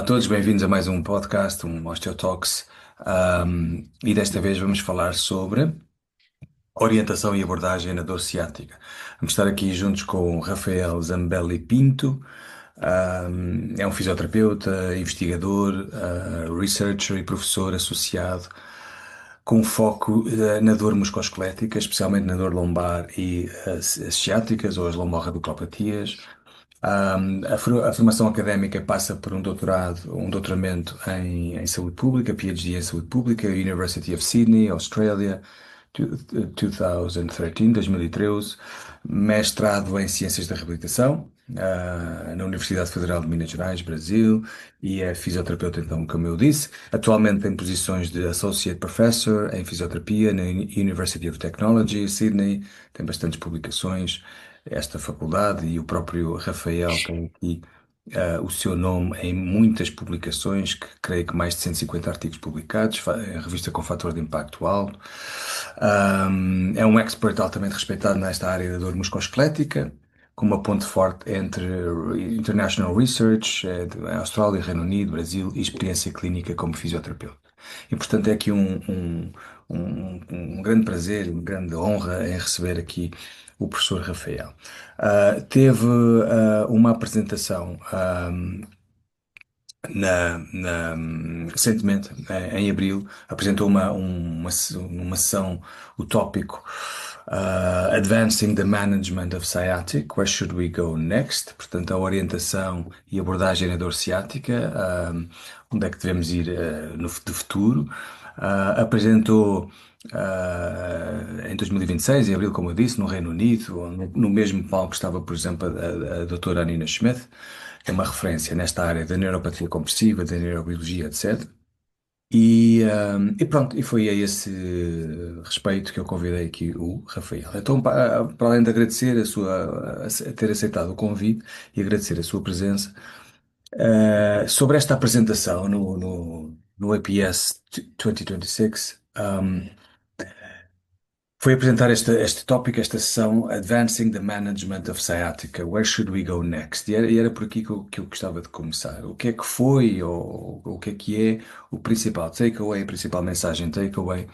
a todos, bem-vindos a mais um podcast, um Osteotalks. E desta vez vamos falar sobre orientação e abordagem na dor ciática. Vamos estar aqui juntos com o Rafael Zambelli Pinto. É um fisioterapeuta, investigador, researcher e professor associado com foco na dor musculoesquelética, especialmente na dor lombar e as ciáticas ou as lomborradicopatias. A formação académica passa por um doutorado, um doutoramento em saúde pública, PhD em saúde pública, University of Sydney, Austrália, 2013, mestrado em ciências da reabilitação, na Universidade Federal de Minas Gerais, Brasil, e é fisioterapeuta, então, como eu disse. Atualmente tem posições de Associate Professor em Fisioterapia na University of Technology, Sydney, tem bastantes publicações esta faculdade e o próprio Rafael tem aqui o seu nome em muitas publicações, que creio que mais de 150 artigos publicados, revista com fator de impacto alto. É um expert altamente respeitado nesta área da dor musculoesquelética, com uma ponte forte entre international research, Austrália, Reino Unido, Brasil e experiência clínica como fisioterapeuta. E, portanto, é aqui um grande prazer, uma grande honra em receber aqui o professor Rafael. Teve uma apresentação recentemente, em abril, apresentou uma sessão, o tópico Advancing the Management of Sciatic, Where Should We Go Next? Portanto, a orientação e abordagem na dor ciática, onde é que devemos ir no futuro. Apresentou em 2026, em abril, como eu disse, no Reino Unido, no mesmo palco estava, por exemplo, a doutora Anina Schmidt, que é uma referência nesta área da neuropatia compressiva, da neurobiologia, etc. E pronto, e foi a esse respeito que eu convidei aqui o Rafael. Então, para além de agradecer a ter aceitado o convite e agradecer a sua presença, sobre esta apresentação no APS 2026, foi apresentar este tópico, esta sessão, Advancing the Management of Sciatica, Where Should We Go Next? E era por aqui que eu gostava de começar. O que é que foi, ou o que é o principal takeaway, a principal mensagem takeaway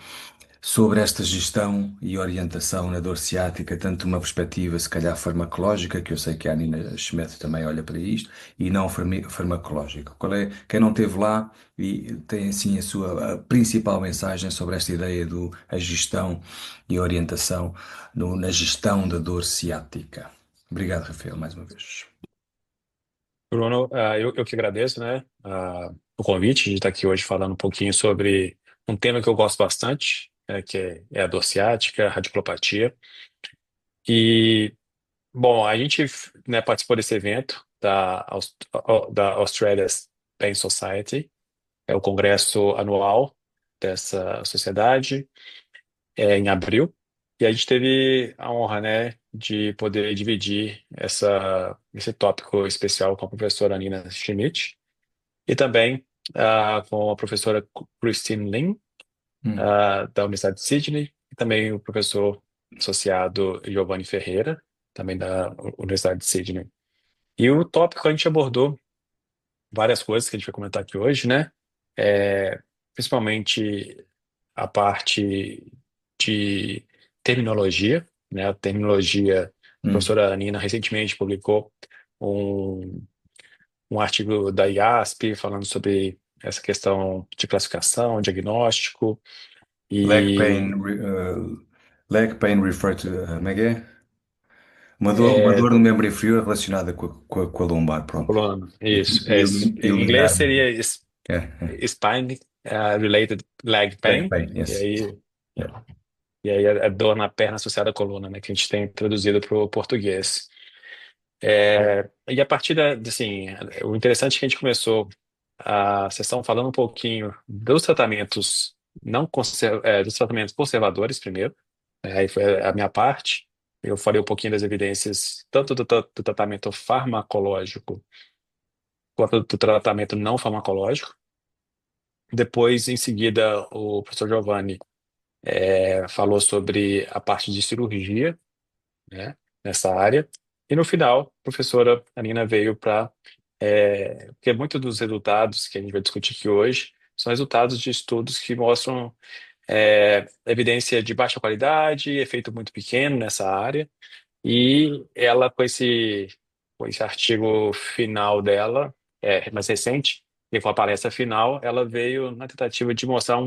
sobre esta gestão e orientação na dor ciática, tanto de uma perspectiva, se calhar, farmacológica, que eu sei que a Nina Schmidt também olha para isto, e não farmacológica. Quem não esteve lá e tem, assim, a principal mensagem sobre esta ideia do a gestão e orientação na gestão da dor ciática. Obrigado, Rafael, mais uma vez. Bruno, eu que agradeço, né, o convite de estar aqui hoje falando um pouquinho sobre um tema que eu gosto bastante, que é a dor ciática, a radiculopatia. E, bom, a gente, né, participou desse evento da Australia's Pain Society, é o congresso anual dessa sociedade, em abril, e a gente teve a honra, né, de poder dividir esse tópico especial com a professora Nina Schmidt, e também com a professora Christine Lin, Hum. da Universidade de Sydney, e também o professor associado Giovanni Ferreira, também da Universidade de Sydney. E o tópico a gente abordou várias coisas que a gente vai comentar aqui hoje, né? Principalmente a parte de terminologia, né? A terminologia, a Hum. professora Nina recentemente publicou um um artigo da IASP falando sobre essa questão de classificação, diagnóstico Leg pain, e leg pain referred to, como é que é? Uma é, dor no membro inferior relacionada com a lombar, pronto. coluna. E, Isso. e Em inglês ligar. seria É. spine related leg Leg pain, pain, e yes. aí, Yeah. e aí a dor na perna associada à coluna, né, que a gente tem traduzido para o português. E a partir assim, o interessante é que a gente começou a sessão falando um pouquinho dos tratamentos não dos tratamentos conservadores primeiro. Aí foi a minha parte. Eu falei um pouquinho das evidências tanto do tratamento farmacológico quanto do tratamento não farmacológico. Depois, em seguida, o professor Giovanni falou sobre a parte de cirurgia, né, nessa área. E no final, a professora Anina veio para Porque muitos dos resultados que a gente vai discutir aqui hoje são resultados de estudos que mostram evidência de baixa qualidade, efeito muito pequeno nessa área, e ela, com esse artigo final dela, mais recente, que foi a palestra final, ela veio na tentativa de mostrar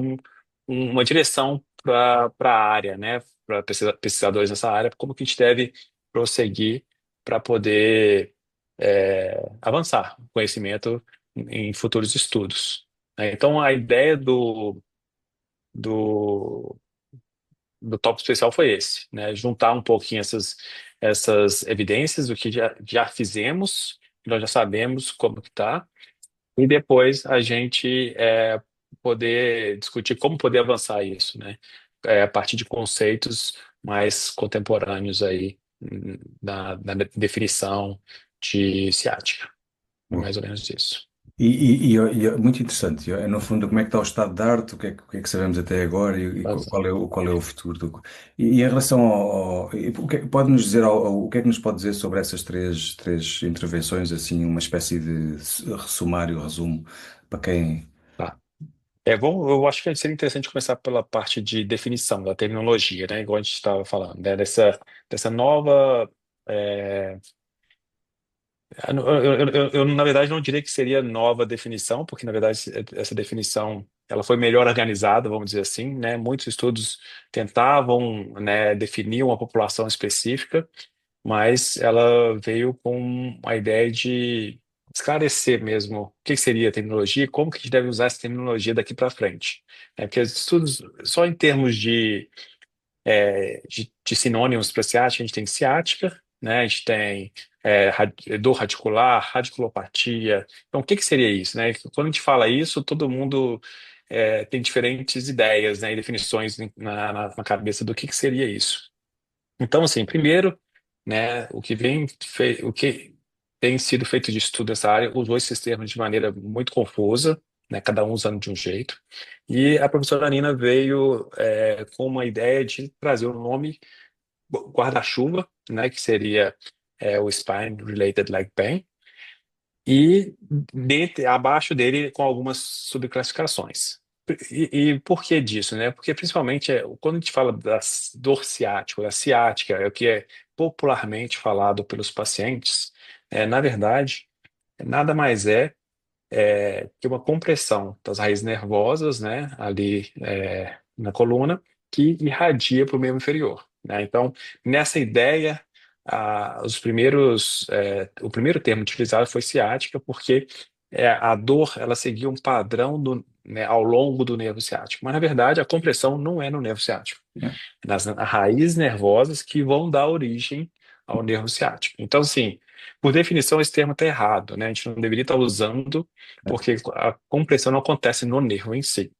uma direção para a área, né, para pesquisadores nessa área, como que a gente deve prosseguir para poder avançar o conhecimento em futuros estudos, né? Então, a ideia do, do tópico especial foi esse, né? Juntar um pouquinho essas evidências do que já fizemos, que nós já sabemos como que está, e depois a gente poder discutir como poder avançar isso, né? A partir de conceitos mais contemporâneos aí, na definição de ciática. É mais ou menos isso. E muito interessante. No fundo, como é que está o estado da arte, o que é que sabemos até agora e Mas, qual é o futuro e em relação pode-nos dizer o que é que nos pode dizer sobre essas três intervenções, assim, uma espécie de sumário, resumo, para quem... tá. Eu acho que seria interessante começar pela parte de definição da terminologia, né? Igual a gente estava falando, né? Dessa nova. é, na verdade, não diria que seria nova definição, porque, na verdade, essa definição ela foi melhor organizada, vamos dizer assim, né? Muitos estudos tentavam, né, definir uma população específica, mas ela veio com a ideia de esclarecer mesmo o que seria terminologia e como que a gente deve usar essa terminologia daqui para frente. Porque os estudos, só em termos de sinônimos para ciática, a gente tem ciática, né? A gente tem dor radicular, radiculopatia. Então, o que seria isso, né? Quando a gente fala isso, todo mundo tem diferentes ideias, né, e definições na cabeça do que seria isso. Então, assim, primeiro, né, o que tem sido feito de estudo nessa área usou esses termos de maneira muito confusa, né, cada um usando de um jeito. E a professora Nina veio com uma ideia de trazer o nome guarda-chuva, né, que seria o Spine Related Leg Pain, e abaixo dele com algumas subclassificações. E por que disso, né? Porque principalmente quando a gente fala da dor ciática, da ciática, é o que é popularmente falado pelos pacientes, na verdade, nada mais que uma compressão das raízes nervosas, né, ali na coluna, que irradia para o membro inferior, né? Então, nessa ideia, o primeiro termo utilizado foi ciática, porque a dor ela seguia um padrão né, ao longo do nervo ciático, mas na verdade a compressão não é no nervo ciático, É, nas raízes nervosas que vão dar origem ao nervo ciático. Então, assim, por definição, esse termo está errado, né? A gente não deveria estar usando, é, porque a compressão não acontece no nervo em si.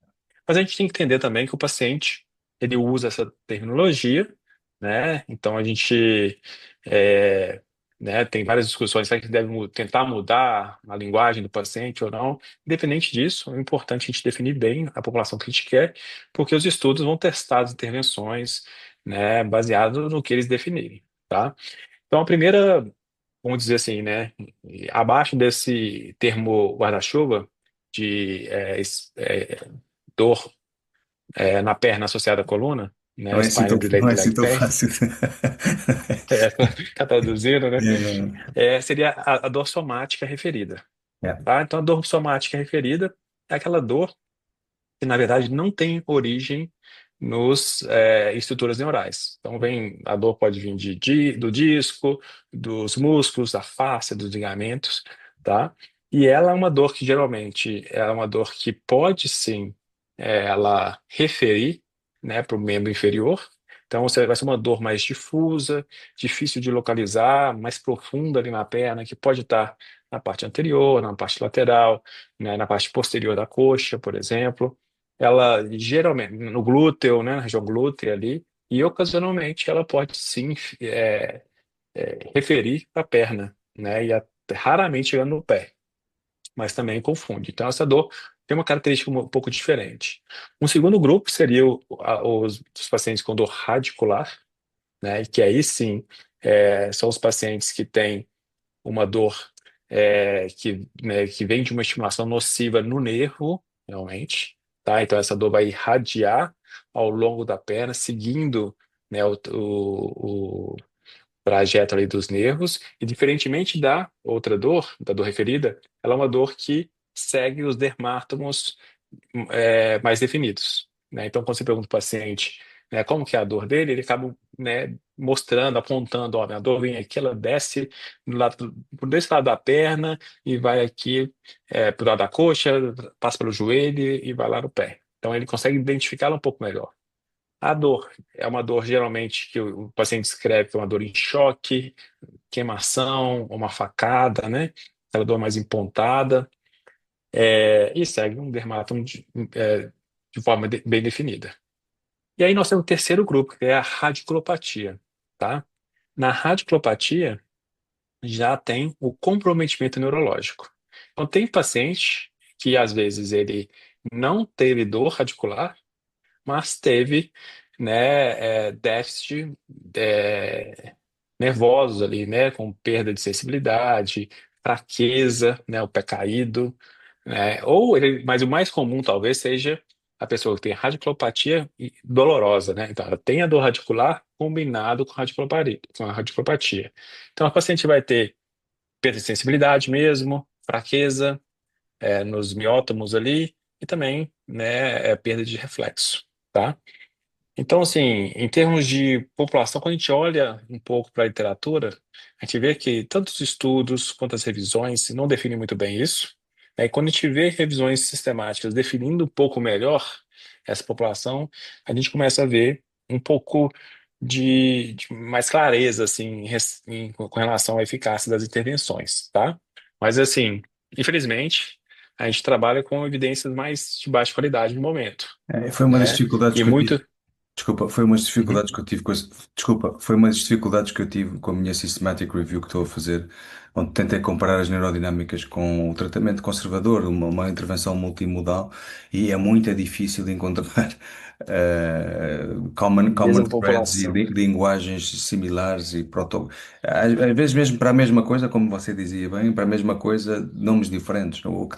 Mas a gente tem que entender também que o paciente, ele usa essa terminologia, né? Então, a gente é, tem várias discussões, será que deve tentar mudar a linguagem do paciente ou não? Independente disso, é importante a gente definir bem a população que a gente quer, porque os estudos vão testar as intervenções, né, baseado no que eles definirem, tá? Então, a primeira, vamos dizer assim, né, abaixo desse termo guarda-chuva de dor na perna associada à coluna, não né, é assim spine tão, não é related assim leg tão pain, fácil. tá traduzindo, né, É, não. seria a dor somática referida, É, tá? Então, a dor somática referida é aquela dor que na verdade não tem origem nos estruturas neurais. Então, a dor pode vir do disco, dos músculos, da face, dos ligamentos, tá? E ela é uma dor que geralmente é uma dor que pode sim ela referir, né, para o membro inferior. Então, vai ser uma dor mais difusa, difícil de localizar, mais profunda ali na perna, que pode estar na parte anterior, na parte lateral, né, na parte posterior da coxa, por exemplo. Ela geralmente, no glúteo, né, na região glútea ali, e ocasionalmente ela pode sim referir à perna, né, e raramente chegando no pé, mas também confunde. Então, essa dor tem uma característica um pouco diferente. Um segundo grupo seria os pacientes com dor radicular, né, que aí sim são os pacientes que têm uma dor que vem de uma estimulação nociva no nervo, realmente, tá? Então essa dor vai irradiar ao longo da perna, seguindo, né, o trajeto ali dos nervos, e diferentemente da outra dor, da dor referida, ela é uma dor que segue os dermátomos mais definidos, né? Então, quando você pergunta para o paciente, né, como que é a dor dele, ele acaba, né, mostrando, apontando, ó, minha dor vem aqui, ela desce por desse lado da perna e vai aqui pro lado da coxa, passa pelo joelho e vai lá no pé. Então, ele consegue identificá-la um pouco melhor. A dor é uma dor geralmente que o paciente descreve que é uma dor em choque, queimação, uma facada, né? Aquela dor mais empontada, e segue um dermatom de forma bem definida. E aí nós temos o terceiro grupo, que é a radiculopatia, tá? Na radiculopatia já tem o comprometimento neurológico. Então tem paciente que às vezes ele não teve dor radicular, mas teve, né, déficit nervosos ali, né, com perda de sensibilidade, fraqueza, né, o pé caído, né, mas o mais comum talvez seja a pessoa que tem radiculopatia dolorosa, né, então ela tem a dor radicular combinado com a radiculopatia. Então a paciente vai ter perda de sensibilidade mesmo, fraqueza, nos miótomos ali, e também, né, perda de reflexo, tá? Então, assim, em termos de população, quando a gente olha um pouco para a literatura, a gente vê que tanto os estudos quanto as revisões não definem muito bem isso. E quando a gente vê revisões sistemáticas definindo um pouco melhor essa população, a gente começa a ver um pouco de mais clareza, assim, com relação à eficácia das intervenções, tá? Mas, assim, infelizmente, a gente trabalha com evidências mais de baixa qualidade no momento, Foi uma das né? dificuldades E que eu tive. muito. Desculpa, foi umas Uhum. dificuldades que eu tive com desculpa, foi umas dificuldades que eu tive com a minha systematic review que estou a fazer, onde tentei comparar as neurodinâmicas com o tratamento conservador, uma intervenção multimodal, e é muito difícil de encontrar common Mesma threads e população. linguagens similares e às vezes mesmo para a mesma coisa, como você dizia bem, para a mesma coisa, nomes diferentes, o que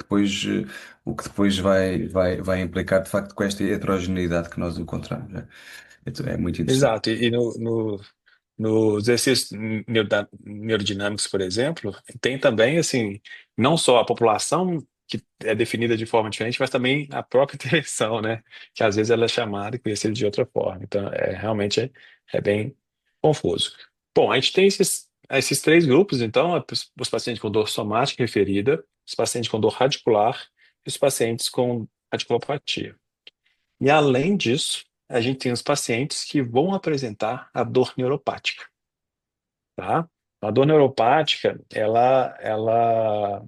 depois vai implicar de facto com esta heterogeneidade que nós encontramos. Né? Então, é muito interessante. Exato. E nos exercícios neurodinâmicos, por exemplo, tem também, assim, não só a população que é definida de forma diferente, mas também a própria intervenção, né? Que às vezes ela é chamada e conhecida de outra forma. Então, realmente é bem confuso. Bom, a gente tem esses três grupos, então, os pacientes com dor somática referida, os pacientes com dor radicular e os pacientes com radiculopatia. E além disso, a gente tem os pacientes que vão apresentar a dor neuropática, tá? A dor neuropática, ela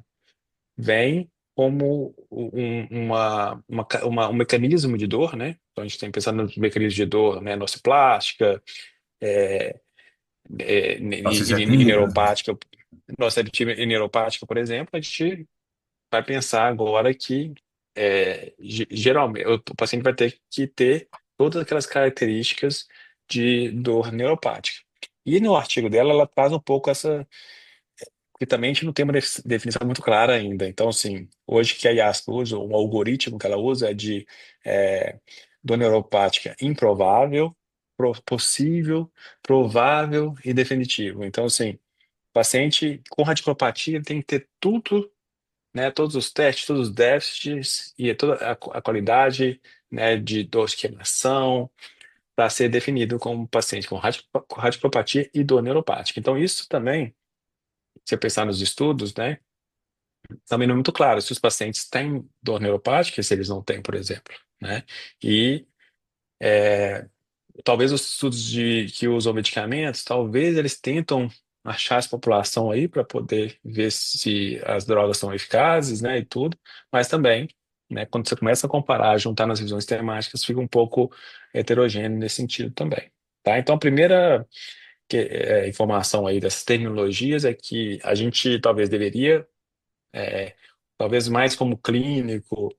vem como um mecanismo de dor, né? Então a gente tem pensado nos mecanismos de dor, né? Nociplástica, é, e Associativa. neuropática, nociceptiva e neuropática, por exemplo, a gente vai pensar agora que geralmente o paciente vai ter que ter todas aquelas características de dor neuropática. E no artigo dela, ela traz um pouco essa, porque também a gente não tem uma definição muito clara ainda. Então, assim, hoje que a IASP usa, o algoritmo que ela usa é de é, dor neuropática improvável, possível, provável e definitivo. Então, assim, paciente com radiculopatia ele tem que ter tudo, né, todos os testes, todos os déficits e toda a qualidade, né, de dor de queimação para ser definido como paciente com radiculopatia e dor neuropática. Então, isso também, se você pensar nos estudos, né, também não é muito claro se os pacientes têm dor neuropática, se eles não têm, por exemplo, né? E talvez os estudos que usam medicamentos, talvez eles tentam achar essa população aí para poder ver se as drogas são eficazes, né, e tudo, mas também, né, quando você começa a comparar, juntar nas visões temáticas, fica um pouco heterogêneo nesse sentido também, tá? Então, a primeira informação aí dessas terminologias é que a gente talvez deveria, é, talvez mais como clínico,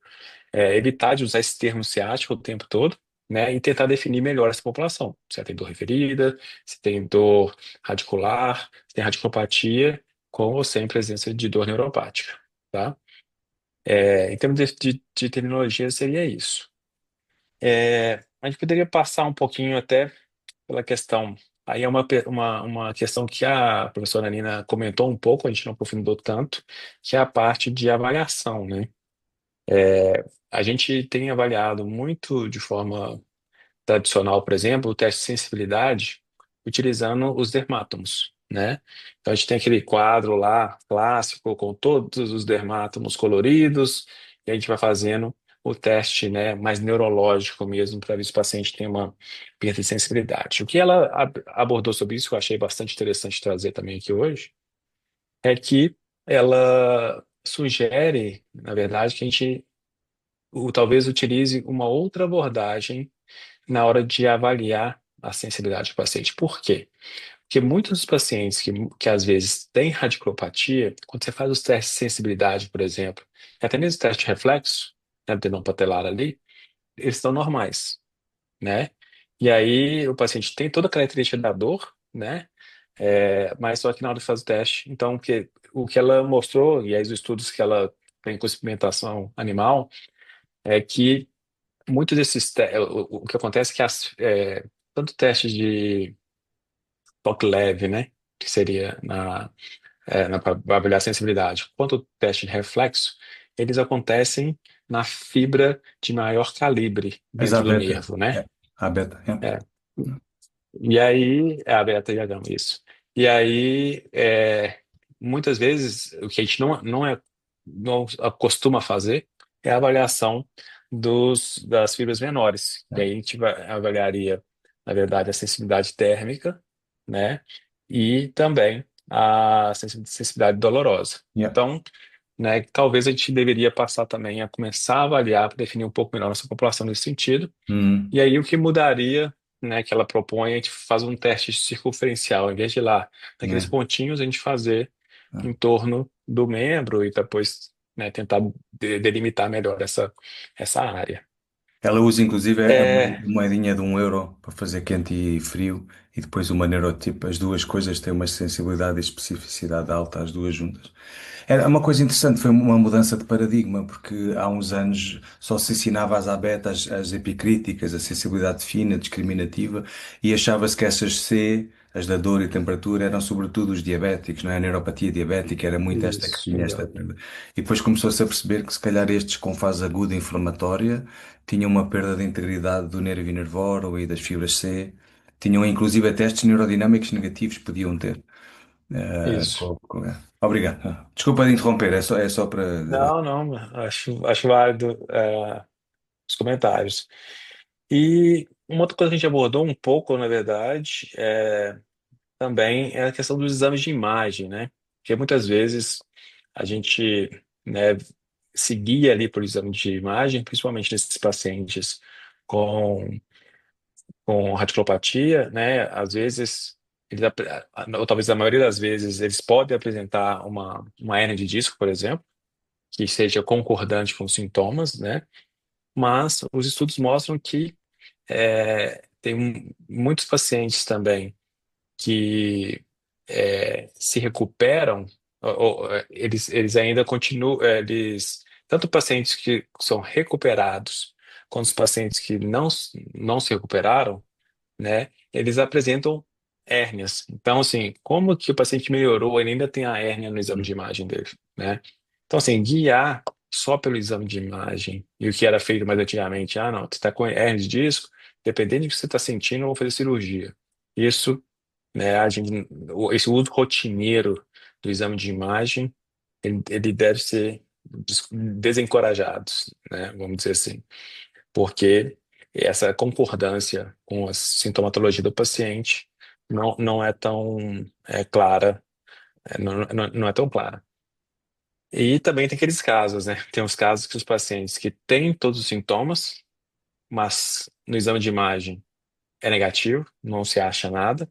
evitar de usar esse termo ciático o tempo todo, né, e tentar definir melhor essa população. Se ela tem dor referida, se tem dor radicular, se tem radiculopatia, com ou sem presença de dor neuropática, tá? Em termos de terminologia, seria isso. A gente poderia passar um pouquinho até pela questão. Aí é uma questão que a professora Nina comentou um pouco, a gente não aprofundou tanto, que é a parte de avaliação, né? A gente tem avaliado muito de forma tradicional, por exemplo, o teste de sensibilidade, utilizando os dermátomos, né? Então a gente tem aquele quadro lá, clássico, com todos os dermátomos coloridos, e a gente vai fazendo o teste, né, mais neurológico mesmo, para ver se o paciente tem uma perda de sensibilidade. O que ela abordou sobre isso, que eu achei bastante interessante trazer também aqui hoje, é que ela sugere, na verdade, que a gente talvez utilize uma outra abordagem na hora de avaliar a sensibilidade do paciente. Por quê? Porque muitos dos pacientes que às vezes têm radiculopatia, quando você faz os testes de sensibilidade, por exemplo, e até mesmo o teste de reflexo, né, do tendão patelar ali, eles estão normais, né? E aí o paciente tem toda a característica da dor, né? Mas só que na hora de fazer o teste, então o que ela mostrou, e aí os estudos que ela tem com experimentação animal, é que muitos desses o que acontece é que tanto testes de toque leve, né, que seria para avaliar a sensibilidade, quanto o teste de reflexo, eles acontecem na fibra de maior calibre Mas a dentro do beta, nervo, né? a beta, É. E aí, é a beta e a gama, isso. E aí, muitas vezes, o que a gente não costuma fazer é a avaliação das fibras menores. E aí a gente avaliaria, na verdade, a sensibilidade térmica, né? E também a sensibilidade dolorosa. yeah. Então, né, talvez a gente deveria passar também a começar a avaliar para definir um pouco melhor nossa população nesse sentido. Uhum. E aí o que mudaria, né, que ela propõe, a gente faz um teste circunferencial, em vez de ir lá, naqueles Yeah. pontinhos, a gente fazer Yeah. em torno do membro e depois, né, tentar delimitar melhor essa área. Ela usa inclusive a É, moedinha de 1 euro para fazer quente e frio e depois uma neurotipo. As duas coisas têm uma sensibilidade e especificidade alta, as duas juntas. Era uma coisa interessante, foi uma mudança de paradigma, porque há uns anos só se ensinava às abetas as epicríticas, a sensibilidade fina, discriminativa, e achava-se que essas C, as da dor e temperatura, eram sobretudo os diabéticos, não é? A neuropatia diabética era muito esta que isso, tinha esta exato. perda. E depois começou-se a perceber que se calhar estes com fase aguda inflamatória tinham uma perda de integridade do nervo inervóro e das fibras C, tinham inclusive testes neurodinâmicos negativos, podiam ter. Isso. Obrigado. Desculpa de interromper, é só para. Não, não, acho válido, os comentários. E uma outra coisa que a gente abordou um pouco, na verdade, também é a questão dos exames de imagem, né? Porque muitas vezes a gente, né, seguia ali por exame de imagem, principalmente nesses pacientes com, com radiculopatia, né? Às vezes, ou talvez a maioria das vezes, eles podem apresentar uma hernia de disco, por exemplo, que seja concordante com os sintomas, né? Mas os estudos mostram que tem muitos pacientes também que se recuperam, eles ainda continuam, tanto pacientes que são recuperados, quanto os pacientes que não se recuperaram, né, eles apresentam hérnias. Então, assim, como que o paciente melhorou, ele ainda tem a hérnia no exame de imagem dele, né? Então, assim, guiar só pelo exame de imagem e o que era feito mais antigamente, não, você está com hérnia de disco, dependendo do que você está sentindo, eu vou fazer cirurgia. Isso, né, esse uso rotineiro do exame de imagem, ele deve ser desencorajado, né, vamos dizer assim, porque essa concordância com a sintomatologia do paciente não é tão clara, não é tão clara. E também tem aqueles casos, né? Tem os casos que os pacientes que têm todos os sintomas, mas no exame de imagem é negativo, não se acha nada,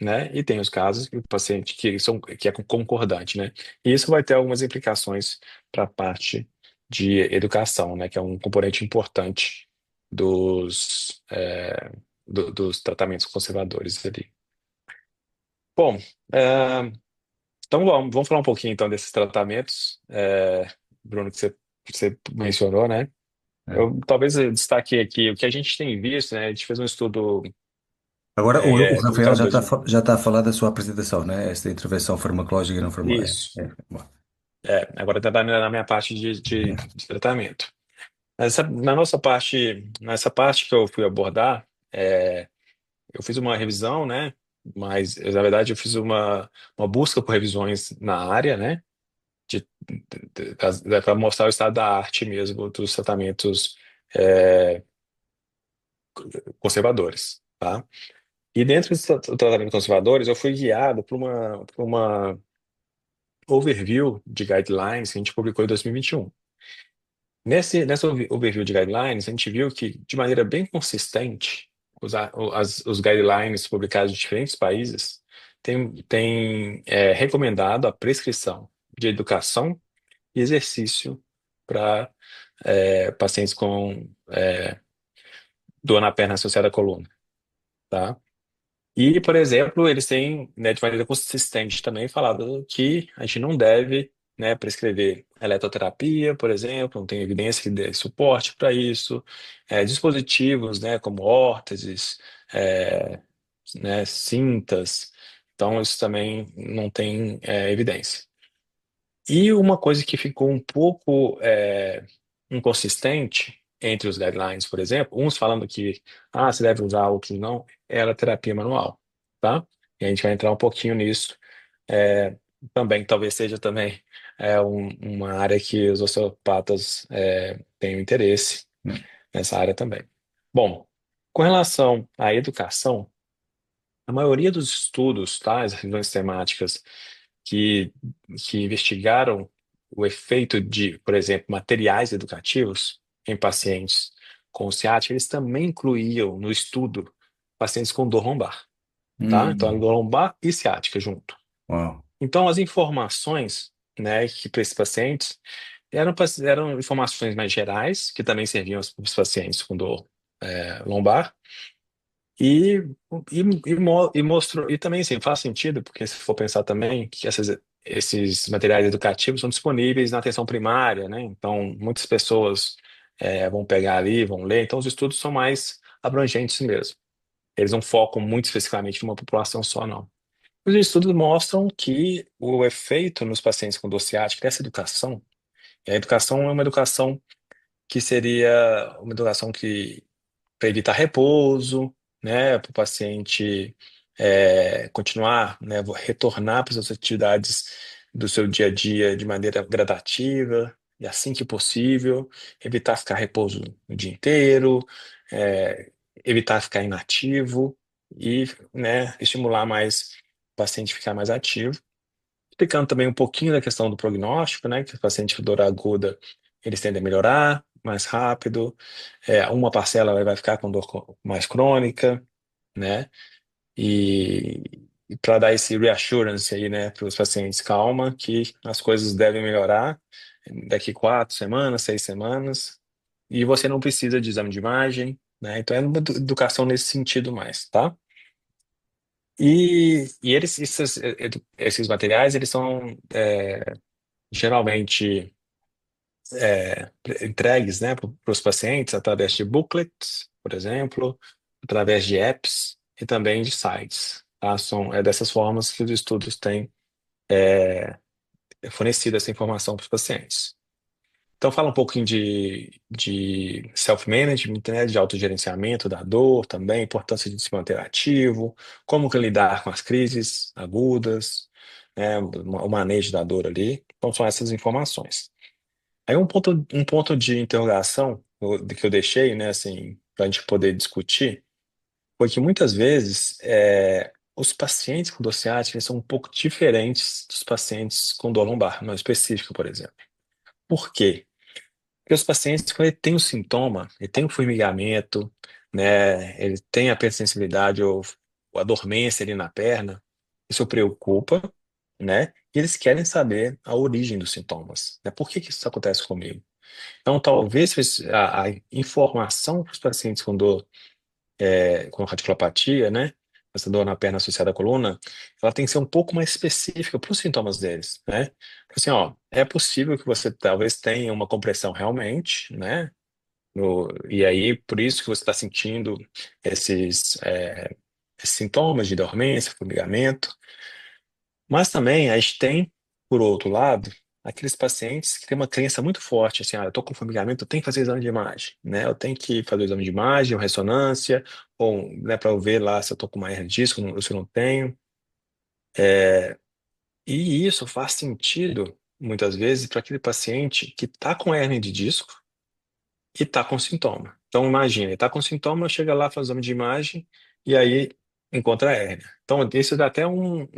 né? E tem os casos que o paciente que é concordante, né? E isso vai ter algumas implicações para a parte de educação, né? Que é um componente importante dos tratamentos conservadores ali. Bom, Então vamos falar um pouquinho então desses tratamentos, Bruno, que você mencionou, né? É. Eu talvez eu destaque aqui o que a gente tem visto, né? A gente fez um estudo Agora, o Rafael publicado em 2000. já está a falar da sua apresentação, né? Esta intervenção farmacológica e não farmacológica. Isso. Bom. Agora está na minha parte de tratamento. Nessa parte que eu fui abordar, eu fiz uma revisão, né? Mas, na verdade, eu fiz uma busca por revisões na área, né? Para mostrar o estado da arte mesmo dos tratamentos é, conservadores, tá? E dentro dos tratamentos conservadores, eu fui guiado por uma overview de guidelines que a gente publicou em 2021. Nessa overview de guidelines, a gente viu que, de maneira bem consistente, os guidelines publicados em diferentes países têm recomendado a prescrição de educação e exercício para pacientes com dor na perna associada à coluna, tá? E, por exemplo, eles têm, né, de maneira consistente também falado que a gente não deve, né, prescrever eletroterapia, por exemplo, não tem evidência que dê suporte para isso, dispositivos, né, como órteses, é, né, cintas, então isso também não tem evidência. E uma coisa que ficou um pouco inconsistente entre os guidelines, por exemplo, uns falando que você deve usar, outros não, era a terapia manual, tá? E a gente vai entrar um pouquinho nisso. É, também, talvez seja também uma área que os osteopatas tenham interesse nessa área também. Bom, com relação à educação, a maioria dos estudos, tá, as revisões temáticas que, que investigaram o efeito de, por exemplo, materiais educativos em pacientes com ciática, eles também incluíam no estudo pacientes com dor lombar, tá? Então, Hum, dor lombar e ciática junto. uau. Então, as informações, né, que para esses pacientes eram informações mais gerais, que também serviam para os pacientes com dor lombar, e, e mostrou, e também assim, faz sentido, porque se for pensar também que esses materiais educativos são disponíveis na atenção primária, né? Então, muitas pessoas vão pegar ali, vão ler, então os estudos são mais abrangentes mesmo. Eles não focam muito especificamente numa população só, não. Os estudos mostram que o efeito nos pacientes com dor ciática dessa educação, e a educação é uma educação que seria uma educação que para evitar repouso, né, para o paciente continuar, né, retornar para as atividades do seu dia a dia de maneira gradativa e assim que possível, evitar ficar repouso o dia inteiro, é, evitar ficar inativo e, né, estimular mais o paciente a ficar mais ativo. Explicando também um pouquinho da questão do prognóstico, né, que o paciente com dor aguda, eles tendem a melhorar mais rápido, uma parcela vai ficar com dor mais crônica, né, e para dar esse reassurance aí, né, para os pacientes, calma, que as coisas devem melhorar daqui 4 semanas, 6 semanas, e você não precisa de exame de imagem, né, então é uma educação nesse sentido mais, tá? E esses materiais, eles são geralmente entregues, né, para os pacientes através de booklets, por exemplo, através de apps e também de sites. Tá? É dessas formas que os estudos têm fornecido essa informação para os pacientes. Então, fala um pouquinho de self-management, né, de autogerenciamento da dor também, importância de se manter ativo, como que lidar com as crises agudas, né, o manejo da dor ali. Então, são essas informações. Aí um ponto de interrogação que eu deixei, né, assim, para a gente poder discutir, foi que muitas vezes os pacientes com dor ciática eles são um pouco diferentes dos pacientes com dor lombar, não específico, por exemplo. Por quê? Porque os pacientes, quando ele tem o sintoma, ele tem o formigamento, né, ele tem a hipersensibilidade ou a dormência ali na perna, isso preocupa, né, e eles querem saber a origem dos sintomas, né, por que que isso acontece comigo? Então, talvez a informação para os pacientes com dor, com radiculopatia, né? essa dor na perna associada à coluna, ela tem que ser um pouco mais específica para os sintomas deles, né? Assim, ó, é possível que você talvez tenha uma compressão realmente, né? E aí, por isso que você está sentindo esses, esses sintomas de dormência, formigamento. Mas também a gente tem, por outro lado, aqueles pacientes que têm uma crença muito forte, assim, ah, eu estou com formigamento, eu tenho que fazer exame de imagem, né? Eu tenho que fazer o exame de imagem, ou ressonância, ou, né, para eu ver lá se eu estou com uma hernia de disco ou se eu não tenho. E isso faz sentido, muitas vezes, para aquele paciente que está com hernia de disco e está com sintoma. Então, imagina, ele está com sintoma, chega lá, faz o exame de imagem e aí encontra a hérnia. Então, isso dá até um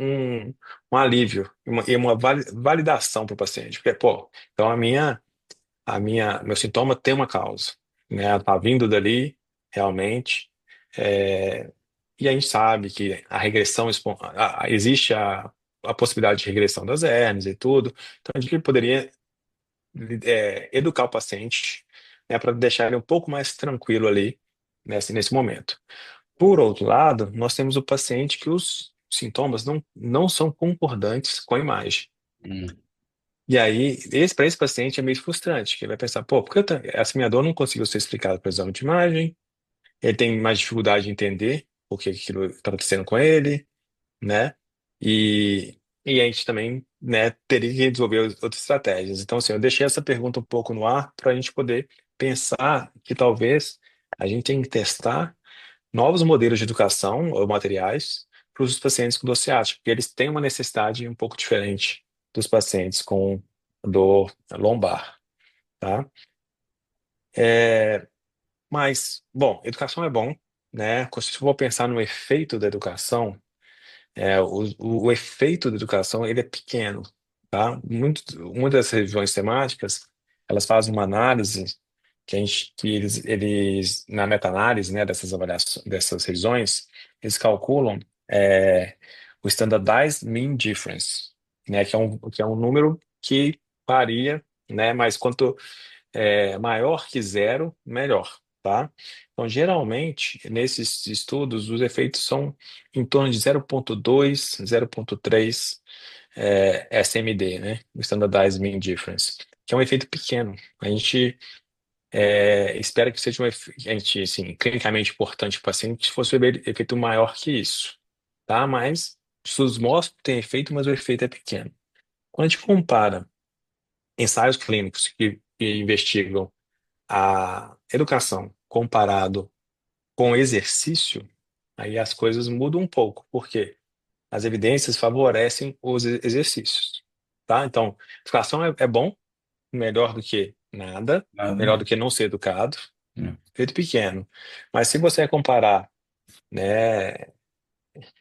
alívio e uma validação para o paciente. Porque, pô, então meu sintoma tem uma causa, né? Está vindo dali, realmente. É, e a gente sabe que a regressão, existe a possibilidade de regressão das hérnias e tudo. Então, a gente poderia educar o paciente, né, para deixar ele um pouco mais tranquilo ali nesse momento. Por outro lado, nós temos o paciente que os sintomas não são concordantes com a imagem. Hum, E aí, para esse paciente é meio frustrante, que ele vai pensar, pô, por que essa minha dor não conseguiu ser explicada pelo exame de imagem? Ele tem mais dificuldade de entender o que aquilo está acontecendo com ele, né? E a gente também, né, teria que desenvolver outras estratégias. Então, assim, eu deixei essa pergunta um pouco no ar para a gente poder pensar que talvez a gente tenha que testar novos modelos de educação ou materiais para os pacientes com dor ciática, porque eles têm uma necessidade um pouco diferente dos pacientes com dor lombar, tá? É, mas, bom, educação é bom, né? Se eu for pensar no efeito da educação, o efeito da educação ele é pequeno, tá? Muitas revisões temáticas elas fazem uma análise que eles na meta-análise, né, dessas avaliações, dessas revisões, eles calculam é, o Standardized Mean Difference, né, que é um número que varia, né, mas quanto maior que zero, melhor, tá? Então, geralmente, nesses estudos, os efeitos são em torno de 0,2, 0,3 SMD, né? O Standardized Mean Difference, que é um efeito pequeno. A gente espera que seja a gente, assim, clinicamente importante para o paciente se fosse um efeito maior que isso, tá? Mas estudos mostram que tem efeito, mas o efeito é pequeno. Quando a gente compara ensaios clínicos que investigam a educação comparado com o exercício, aí as coisas mudam um pouco, porque as evidências favorecem os exercícios, tá? Então, educação é bom, melhor do que nada, melhor nada. do que não ser educado, Não. feito pequeno. Mas se você comparar, né,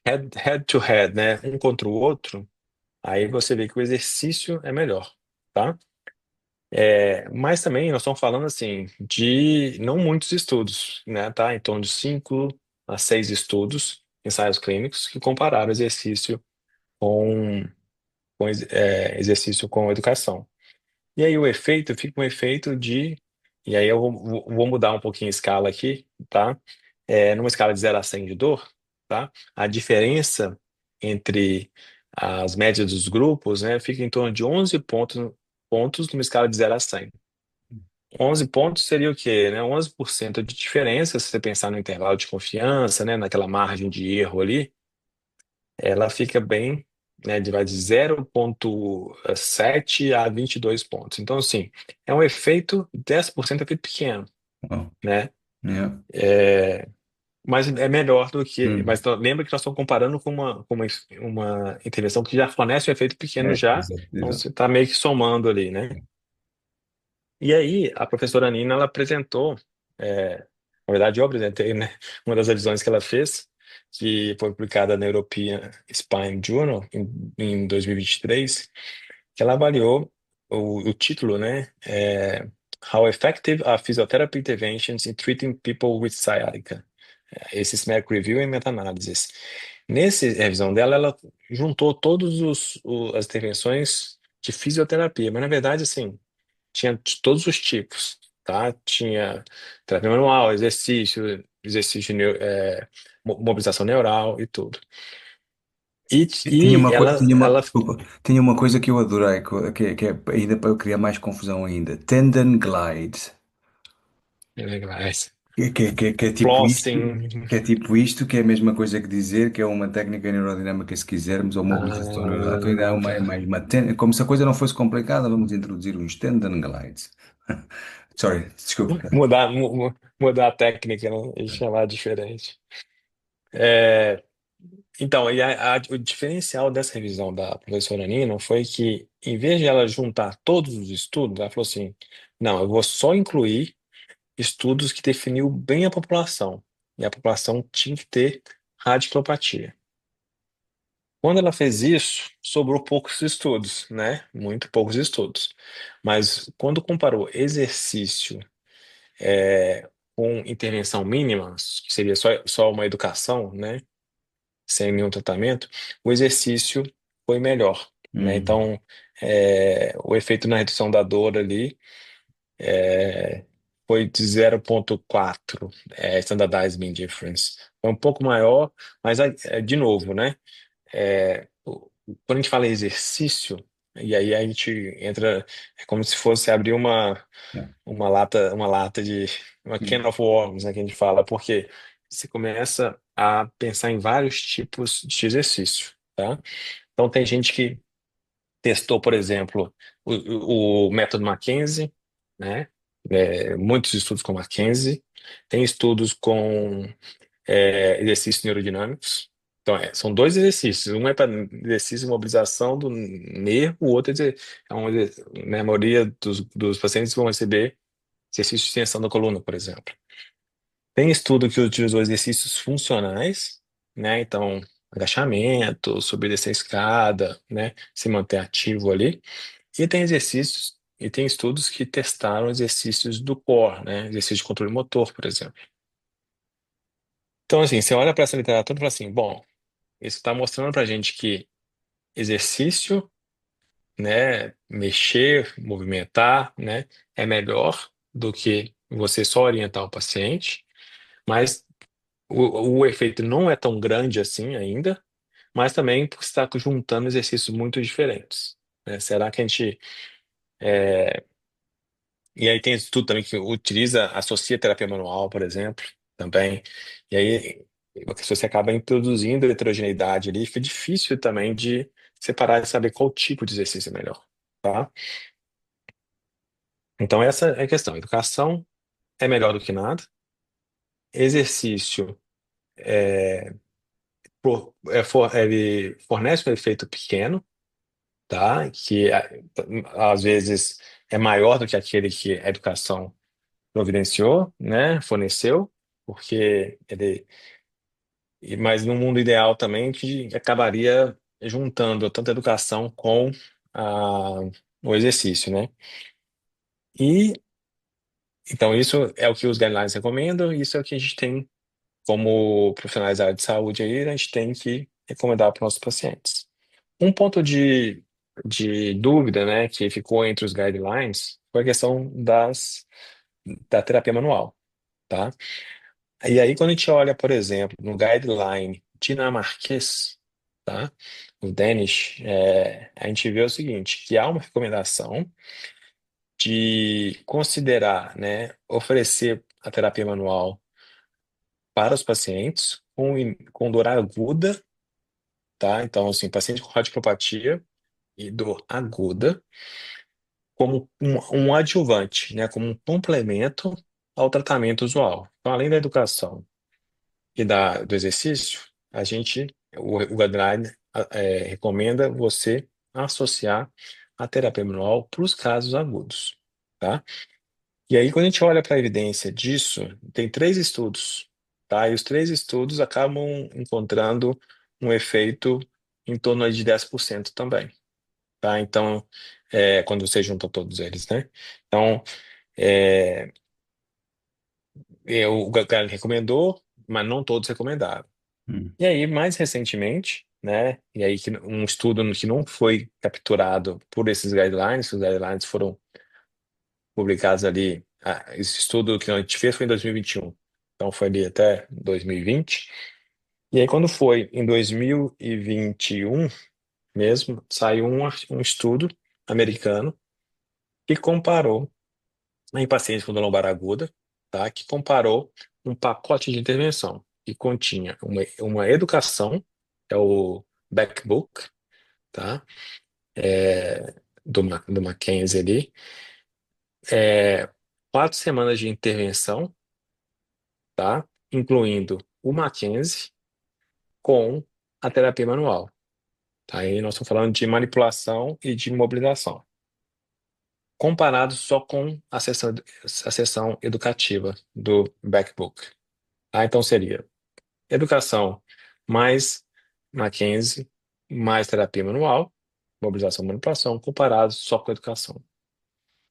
head to head, né, um contra o outro, aí você vê que o exercício é melhor, tá? Mas também nós estamos falando assim de não muitos estudos, né? Tá? Em torno de 5 a 6 estudos, ensaios clínicos, que compararam exercício com, exercício com educação. E aí o efeito fica um efeito de. E aí eu vou mudar um pouquinho a escala aqui, tá? Numa escala de 0 a 100 de dor, tá? A diferença entre as médias dos grupos, né, fica em torno de 11 pontos numa escala de 0 a 100. 11 pontos seria o quê, né? 11% de diferença, se você pensar no intervalo de confiança, né? Naquela margem de erro ali, ela fica bem, né? Vai de 0,7 a 22 pontos. Então, assim, é um efeito, 10% é efeito pequeno, Oh, né? yeah. Mas é melhor do que. Hum. Mas lembra que nós estamos comparando com uma intervenção que já fornece um efeito pequeno já, Exato, então exato. você está meio que somando ali, né? E aí, a professora Nina, ela apresentou, é, na verdade, eu apresentei, né, uma das revisões que ela fez, que foi publicada na European Spine Journal em 2023, que ela avaliou o título, né, How Effective are Physiotherapy Interventions in Treating People with Sciatica? Esse SMART Review e Meta-análises. Nessa revisão dela, ela juntou todas as intervenções de fisioterapia, mas na verdade, assim, tinha de todos os tipos. tá? Tinha terapia manual, mobilização neural e tudo. E, Tinha e uma, ela, ela, desculpa, tinha uma coisa que eu adorei, que é ainda para eu criar mais confusão ainda. Tendon glide. Que é tipo isto, flossing, que é a mesma coisa que dizer que é uma técnica neurodinâmica, se quisermos, ou mobilização neural. Então ainda há uma, é tá. mais uma como se a coisa não fosse complicada, vamos introduzir uns tendon glides. Sorry, desculpa. Mudar a técnica, né? E chamar diferente. É, então, o diferencial dessa revisão da professora Nina foi que, em vez de ela juntar todos os estudos, ela falou assim: não, eu vou só incluir estudos que definiu bem a população. E a população tinha que ter radiculopatia. Quando ela fez isso, sobrou poucos estudos, né? Muito poucos estudos. Mas quando comparou exercício com intervenção mínima, que seria só uma educação, né? Sem nenhum tratamento, o exercício foi melhor, né? Hum, Então, o efeito na redução da dor ali foi de 0,4, Standardized Mean Difference. Foi um pouco maior, mas, de novo, né? Quando a gente fala em exercício, e aí a gente entra, é como se fosse abrir é. uma lata de, uma can Hum, of worms, né, que a gente fala, porque você começa a pensar em vários tipos de exercício, tá? Então tem gente que testou, por exemplo, o método Mackenzie, né? Muitos estudos com Mackenzie, tem estudos com exercícios neurodinâmicos. Então, são dois exercícios. Um é para exercício de mobilização do nervo, o outro né, a maioria dos pacientes vão receber exercício de extensão da coluna, por exemplo. Tem estudo que utilizou exercícios funcionais, né? Então, agachamento, subir e descer a escada, né? Se manter ativo ali. E tem estudos que testaram exercícios do core, né? Exercício de controle motor, por exemplo. Então, assim, você olha para essa literatura e fala assim, bom, isso está mostrando para a gente que exercício, né, mexer, movimentar, né, é melhor do que você só orientar o paciente, mas o efeito não é tão grande assim ainda, mas também porque você está juntando exercícios muito diferentes, né? Será que a gente... E aí tem estudo também que associa terapia manual, por exemplo, também, e aí se você acaba introduzindo heterogeneidade ali, fica difícil também de separar e saber qual tipo de exercício é melhor, tá? Então essa é a questão. Educação é melhor do que nada. Exercício ele fornece um efeito pequeno, tá? Que às vezes é maior do que aquele que a educação providenciou, né? Forneceu, porque mas no mundo ideal também que acabaria juntando tanto a educação com a, o exercício, né? E então isso é o que os guidelines recomendam, e isso é o que a gente tem como profissionais da área de saúde aí, a gente tem que recomendar para os nossos pacientes. Um ponto de dúvida, né, que ficou entre os guidelines foi a questão da terapia manual, tá? E aí, quando a gente olha, por exemplo, no guideline dinamarquês, tá? O Danish, a gente vê o seguinte, que há uma recomendação de considerar, né, oferecer a terapia manual para os pacientes com dor aguda, tá? Então, assim, paciente com radiculopatia e dor aguda, como um adjuvante, né? Como um complemento ao tratamento usual. Então, além da educação e do exercício, o guideline recomenda você associar a terapia manual para os casos agudos, tá? E aí, quando a gente olha para a evidência disso, tem três estudos, tá? E os três estudos acabam encontrando um efeito em torno aí de 10% também, tá? Então, quando você junta todos eles, né? Então, é, o Gagarin recomendou, mas não todos recomendaram. hum, E aí, mais recentemente, né? E aí, um estudo que não foi capturado por esses guidelines, os guidelines foram publicados ali esse estudo que a gente fez foi em 2021. Então foi ali até 2020. E aí quando foi em 2021 mesmo, saiu um estudo americano que comparou em pacientes com dor lombar aguda, tá? Que comparou um pacote de intervenção que continha uma educação, é o Backbook, tá? Do Mackenzie ali, é, 4 semanas de intervenção, tá? Incluindo o Mackenzie com a terapia manual, tá? Aí nós estamos falando de manipulação e de mobilização, comparado só com a sessão educativa do Backbook. Tá? Então seria educação mais Mackenzie, mais terapia manual, mobilização e manipulação, comparado só com educação.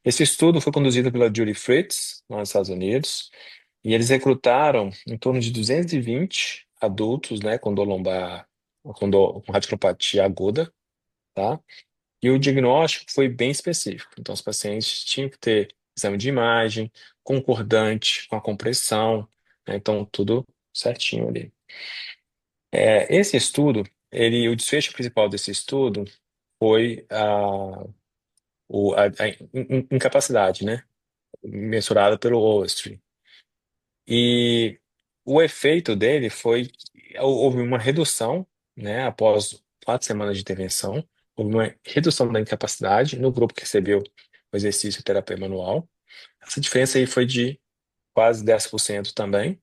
Esse estudo foi conduzido pela Judy Fritz, lá nos Estados Unidos, e eles recrutaram em torno de 220 adultos, né, com dor lombar, com radiculopatia aguda, tá? E o diagnóstico foi bem específico. Então, os pacientes tinham que ter exame de imagem, concordante com a compressão, né? Então, tudo certinho ali. Esse estudo, o desfecho principal desse estudo foi a incapacidade, né? Mensurada pelo OSTRI. E o efeito dele foi, houve uma redução, né? Após 4 semanas de intervenção, houve uma redução da incapacidade no grupo que recebeu o exercício e terapia manual. Essa diferença aí foi de quase 10% também,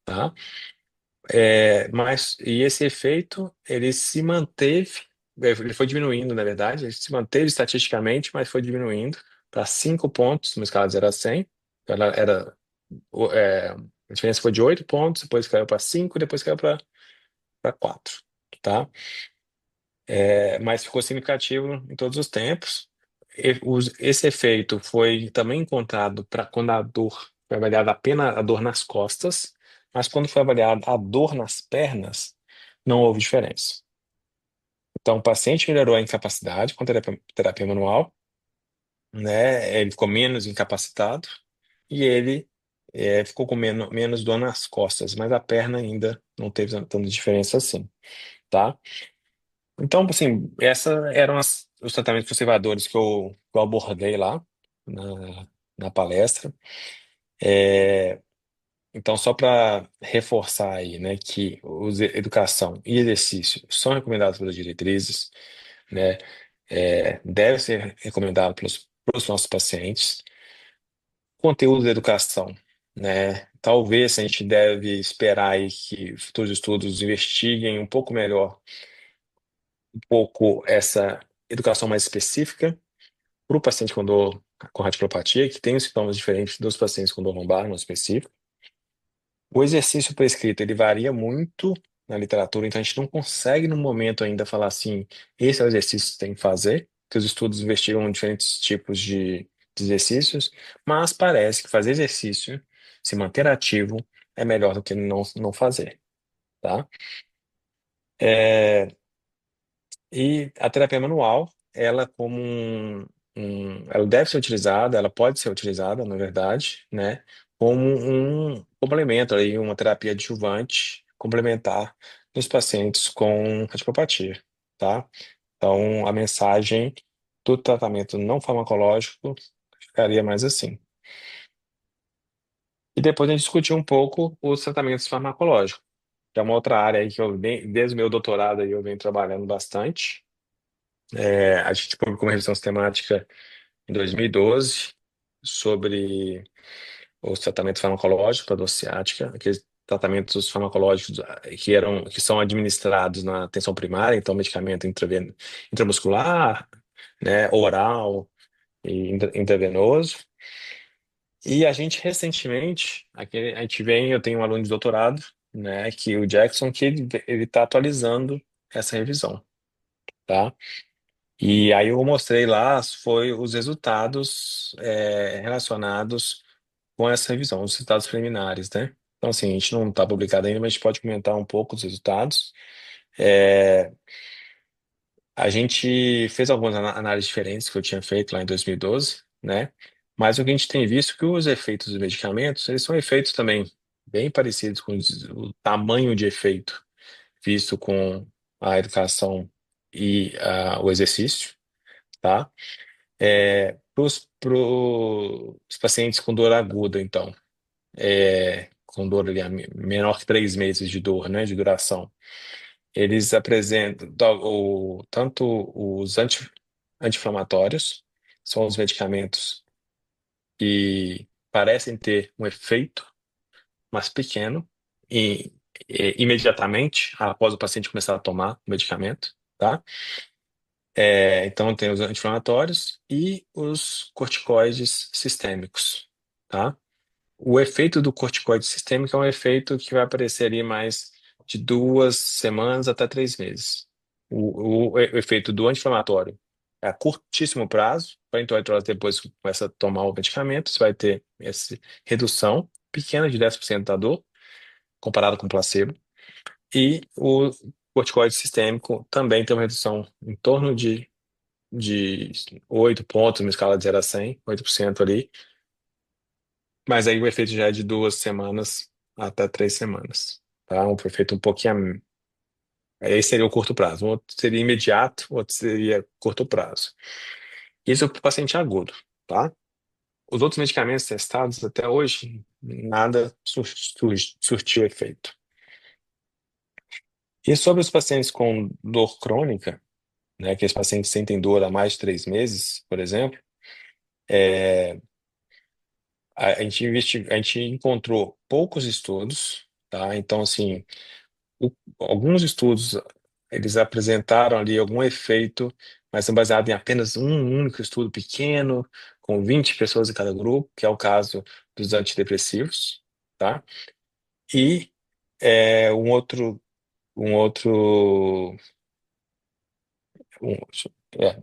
tá? E esse efeito, ele se manteve, ele foi diminuindo, na verdade, ele se manteve estatisticamente, mas foi diminuindo para 5 pontos, numa escala de 0 a 100. Ela era, a diferença foi de 8 pontos, depois caiu para 5, depois caiu para 4, tá? Mas ficou significativo em todos os tempos. Esse efeito foi também encontrado para quando a dor foi avaliada apenas a dor nas costas, mas quando foi avaliada a dor nas pernas, não houve diferença. Então, o paciente melhorou a incapacidade com terapia manual, né? Ele ficou menos incapacitado e ele ficou com menos dor nas costas, mas a perna ainda não teve tanta diferença assim, tá? Então, assim, esses eram os tratamentos conservadores que eu abordei lá na palestra. É, então, só para reforçar aí, né, que educação e exercício são recomendados pelas diretrizes, né, deve ser recomendado pelos nossos pacientes. Conteúdo da educação, né, talvez a gente deve esperar aí que futuros estudos investiguem um pouco melhor, um pouco essa educação mais específica para o paciente com radiculopatia, que tem os sintomas diferentes dos pacientes com dor lombar, no específico. O exercício prescrito, ele varia muito na literatura, então a gente não consegue no momento ainda falar assim, esse é o exercício que tem que fazer, que os estudos investigam diferentes tipos de exercícios, mas parece que fazer exercício, se manter ativo, é melhor do que não fazer, tá? É, E a terapia manual, ela ela deve ser utilizada, ela pode ser utilizada, na verdade, né, como um complemento aí, uma terapia adjuvante complementar nos pacientes com radiculopatia, tá? Então, a mensagem do tratamento não farmacológico ficaria mais assim. E depois a gente discutiu um pouco os tratamentos farmacológicos, que é uma outra área aí que desde o meu doutorado aí eu venho trabalhando bastante. A gente publicou uma revisão sistemática em 2012 sobre os tratamentos farmacológicos para dor ciática, aqueles tratamentos farmacológicos que são administrados na atenção primária, então medicamento intramuscular, né, oral e intravenoso. E a gente recentemente, eu tenho um aluno de doutorado, né, que o Jackson, que ele está atualizando essa revisão, tá? E aí eu mostrei lá foi os resultados relacionados com essa revisão, os resultados preliminares, né? Então, assim, a gente não está publicado ainda, mas a gente pode comentar um pouco dos resultados. É, a gente fez algumas análises diferentes que eu tinha feito lá em 2012, né? Mas o que a gente tem visto é que os efeitos dos medicamentos, eles são efeitos também bem parecidos com o tamanho de efeito visto com a educação e o exercício, tá? Para os pacientes com dor aguda, então, com dor ali, menor que 3 meses de dor, né, de duração, eles apresentam tanto os anti-inflamatórios, são os medicamentos que parecem ter um efeito, mas pequeno, imediatamente após o paciente começar a tomar o medicamento, tá? Então, tem os anti-inflamatórios e os corticoides sistêmicos, tá? O efeito do corticoide sistêmico é um efeito que vai aparecer ali mais de 2 semanas até 3 meses. O efeito do anti-inflamatório é a curtíssimo prazo, 48 horas depois que começa a tomar o medicamento, você vai ter essa redução pequena de 10% da dor, comparado com o placebo. E o corticoide sistêmico também tem uma redução em torno de 8 pontos, numa escala de 0 a 100, 8% ali, mas aí o efeito já é de 2 semanas até 3 semanas, tá? Um efeito um pouquinho. Aí seria o curto prazo. Um outro seria imediato, o outro seria curto prazo. Isso para o paciente agudo, tá? Os outros medicamentos testados até hoje, nada surtiu efeito. E sobre os pacientes com dor crônica, né, que os pacientes sentem dor há mais de 3 meses, por exemplo, a gente encontrou poucos estudos, tá? Então, assim, o- alguns estudos eles apresentaram ali algum efeito, mas são baseados em apenas um único estudo pequeno, com 20 pessoas em cada grupo, que é o caso dos antidepressivos, tá? E um outro, um,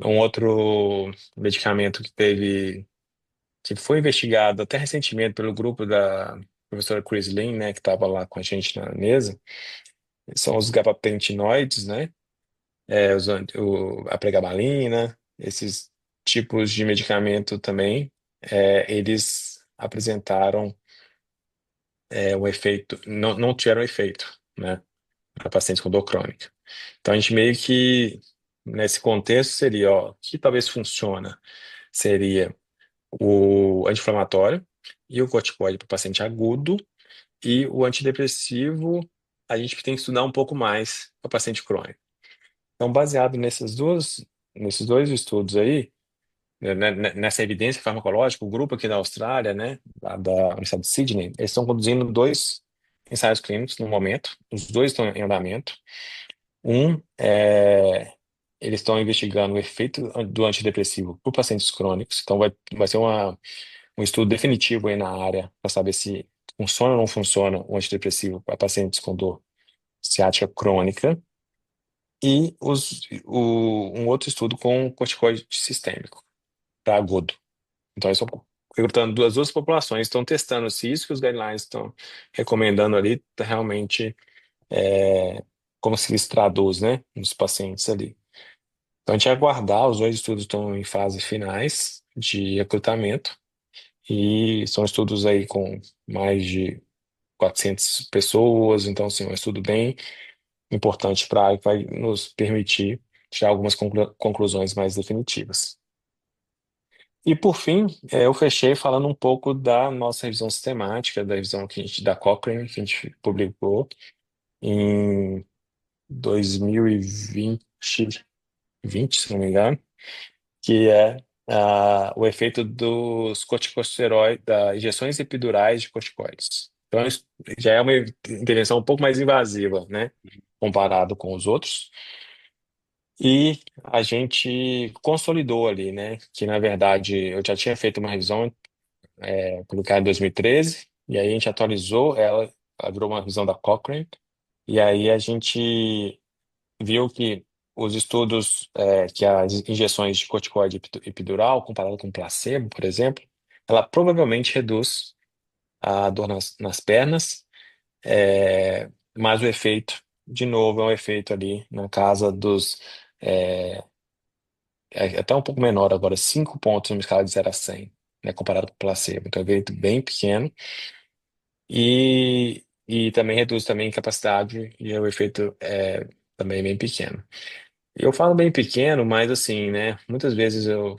um outro medicamento que foi investigado até recentemente pelo grupo da professora Chris Lin, né, que estava lá com a gente na mesa, são os gabapentinoides, né? A pregabalina, esses tipos de medicamento também, eles apresentaram um efeito, não tiveram efeito, né, para pacientes com dor crônica. Então, a gente meio que, nesse contexto, seria, ó, o que talvez funciona seria o anti-inflamatório e o corticoide para paciente agudo, e o antidepressivo a gente tem que estudar um pouco mais para paciente crônico. Então, baseado nesses dois estudos aí, nessa evidência farmacológica, o grupo aqui da Austrália, né, lá da Universidade de Sydney, eles estão conduzindo 2 ensaios clínicos no momento, os dois estão em andamento. Eles estão investigando o efeito do antidepressivo por pacientes crônicos, então vai ser um estudo definitivo aí na área para saber se funciona ou não funciona o antidepressivo para pacientes com dor ciática crônica. E um outro estudo com corticoide sistêmico, para agudo. Então, eles estão recrutando duas populações, estão testando se isso que os guidelines estão recomendando ali tá realmente como se isso traduz, né, nos pacientes ali. Então, a gente vai aguardar, os dois estudos estão em fases finais de recrutamento, e são estudos aí com mais de 400 pessoas, então, assim, é um estudo bem importante para a área que vai nos permitir tirar algumas conclusões mais definitivas. E por fim, eu fechei falando um pouco da nossa revisão sistemática, da revisão que a gente da Cochrane, que a gente publicou em 2020, se não me engano, que é o efeito dos corticosteroides, das injeções epidurais de corticoides. Então, isso já é uma intervenção um pouco mais invasiva, né, comparado com os outros. E a gente consolidou ali, né, que na verdade eu já tinha feito uma revisão publicada em 2013, e aí a gente atualizou ela virou uma revisão da Cochrane, e aí a gente viu que os estudos, que as injeções de corticoide epidural, comparado com placebo, por exemplo, ela provavelmente reduz a dor nas pernas, mas o efeito, de novo, é um efeito ali na casa dos, é, até um pouco menor agora, 5 pontos numa escala de 0 a 100. né, comparado com o placebo. Então, é um efeito bem pequeno e também reduz também capacidade e o efeito é também bem pequeno. Eu falo bem pequeno, mas assim, né? Muitas vezes eu